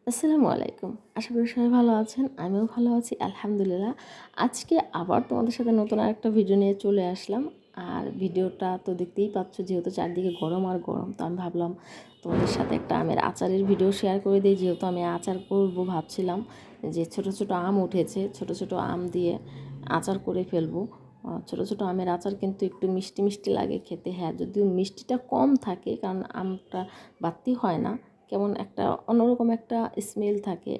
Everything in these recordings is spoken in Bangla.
আসসালামু আলাইকুম। আশা করি সবাই ভালো আছেন। আমিও ভালো আছি আলহামদুলিল্লাহ। আজকে আবার তোমাদের সাথে নতুন আরেকটা ভিডিও নিয়ে চলে আসলাম। আর ভিডিওটা তো দেখতেই পাচ্ছ, যেহেতু চারদিকে গরম আর গরম, তো আমি ভাবলাম তোমাদের সাথে একটা আমের আচারের ভিডিও শেয়ার করে দিই। যেহেতু আমি আচার করব ভাবছিলাম, যে ছোট ছোট আম উঠেছে, ছোট ছোট আম দিয়ে আচার করে ফেলবো। ছোট ছোট আমের আচার কিন্তু একটু মিষ্টি মিষ্টি লাগে খেতে। হ্যাঁ, যদিও মিষ্টিটা কম থাকে, কারণ আমটা বাড়তি হয় না, কেমন একটা অন্যরকম একটা স্মেল থাকে।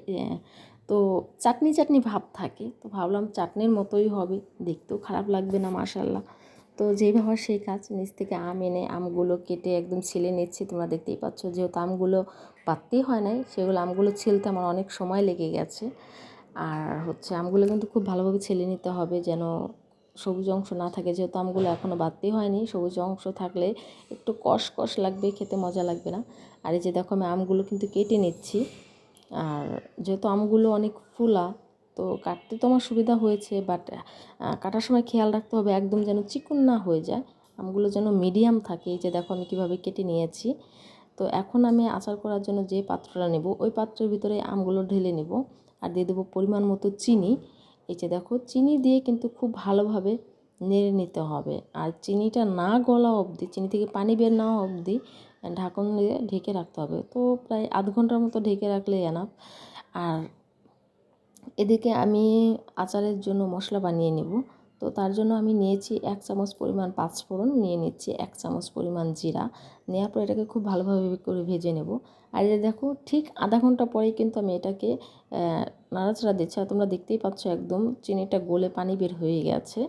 তো চাটনি চাটনি ভাব থাকে, তো ভাবলাম চাটনির মতোই হবে, দেখতেও খারাপ লাগবে না মাশাল্লাহ। তো যেই ভাবার সেই কাজ, নিচ থেকে আম এনে আমগুলো কেটে একদম ছিলে নিচ্ছি। তোমরা দেখতেই পাচ্ছ, যেহেতু আমগুলো পাততেই হয় নাই, সেগুলো আমগুলো ছিলতে আমার অনেক সময় লেগে গেছে। আর আমগুলো কিন্তু খুব ভালোভাবে ছেলে নিতে হবে, যেন সবুজ অংশ না থাকে। যেহেতু আমগুলো এখনও বাড়তেই হয়নি, সবুজ অংশ থাকলে একটু কষ কষ লাগবে, খেতে মজা লাগবে না। আর এই যে দেখো, আমি আমগুলো কিন্তু কেটে নিচ্ছি। আর যেহেতু আমগুলো অনেক ফুলা, তো কাটতে তো আমার সুবিধা হয়েছে, বাট কাটার সময় খেয়াল রাখতে হবে একদম যেন চিকন না হয়ে যায়, আমগুলো যেন মিডিয়াম থাকে। এই যে দেখো, আমি কীভাবে কেটে নিয়েছি। তো এখন আমি আচার করার জন্য যে পাত্রটা নেব, ওই পাত্রের ভিতরে আমগুলো ঢেলে নেব, আর দিয়ে দেবো পরিমাণ মতো চিনি। এই যে দেখো, চিনি দিয়ে কিন্তু খুব ভালোভাবে নেড়ে নিতে হবে। আর চিনিটা না গলা অবধি, চিনি থেকে পানি বের না হওয়া অবধি ঢাকন দিয়ে ঢেকে রাখতে হবে। তো প্রায় আধ ঘন্টার মতো ঢেকে রাখলে এনাফ। আর এদিকে আমি আচারের জন্য মশলা বানিয়ে নেব। তো তার জন্য আমি নিয়েছি 1 চামচ পরিমাণ পাঁচফোড়ন, নিয়ে নিচ্ছি 1 চামচ পরিমাণ জিরা। নেওয়ার পর এটাকে খুব ভালোভাবে করে ভেজে নেব। আর এটা দেখো, ঠিক আধা ঘন্টা পরেই কিন্তু আমি এটাকে নাড়াচাড়া দিচ্ছি। আর তোমরা দেখতেই পাচ্ছ, একদম চিনিটা গলে পানি বের হয়ে গেছে,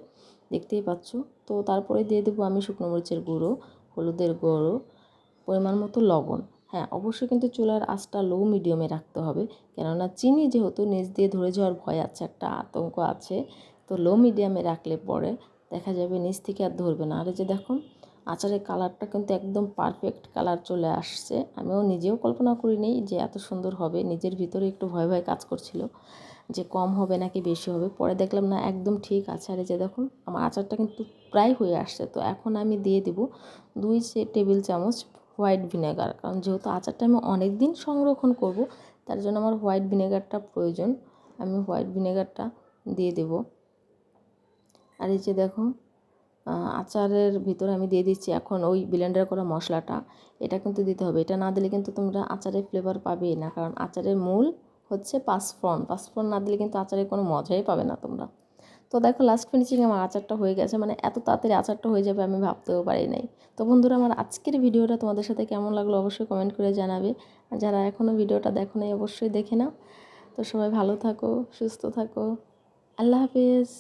দেখতেই পাচ্ছ। তো তারপরে দিয়ে দেবো আমি শুকনো মরিচের গুঁড়ো, হলুদের গুঁড়ো, পরিমাণ মতো লবণ। হ্যাঁ, অবশ্যই কিন্তু চুলার আঁচটা লো মিডিয়ামে রাখতে হবে, কেননা চিনি যেহেতু নিচ দিয়ে ধরে যাওয়ার ভয় আছে, একটা আতঙ্ক আছে। তো লো মিডিয়ামে রাখলে পরে দেখা যাবে নিচ থেকে আর ধরবে না। আর এই যে দেখো, আচারের কালারটা কিন্তু একদম পারফেক্ট কালার চলে আসছে। আমিও নিজেও কল্পনা করিনি যে এত সুন্দর হবে। নিজের ভিতরে একটু ভয় ভয় কাজ করছিল, যে কম হবে নাকি বেশি হবে। পরে দেখলাম না, একদম ঠিক আছে। আর এই যে দেখুন, আমার আচারটা কিন্তু প্রায় হয়ে আসছে। তো এখন আমি দিয়ে দেবো 2 টেবিল চামচ হোয়াইট ভিনেগার, কারণ যেহেতু আচারটা আমি অনেক দিন সংরক্ষণ করব, তার জন্য আমার হোয়াইট ভিনেগারটা প্রয়োজন। আমি হোয়াইট ভিনেগারটা দিয়ে দেব। আর এই যে দেখো, আচারের ভিতরে আমি দিয়ে দিচ্ছি এখন ওই ব্লেন্ডার করা মশলাটা। এটা কিন্তু দিতে হবে, এটা না দিলে কিন্তু তোমরা আচারের ফ্লেভার পাবেই না, কারণ আচারের মূল হচ্ছে পাঁচফোড়ন। পাঁচফোড়ন না দিলে কিন্তু আচারের কোনো মজাই পাবে না তোমরা। তো দেখো, লাস্ট ফিনিশিং আমার আচারটা হয়ে গেছে, মানে এত তাড়াতাড়ি আচারটা হয়ে যাবে আমি ভাবতেও পারি নাই। তো বন্ধুরা, আমার আজকের ভিডিওটা তোমাদের সাথে কেমন লাগলো অবশ্যই কমেন্ট করে জানাবে। আর যারা এখনও ভিডিওটা দেখো নাই, অবশ্যই দেখে নাও। তো সবাই ভালো থাকো, সুস্থ থাকো। আল্লাহ হাফেজ।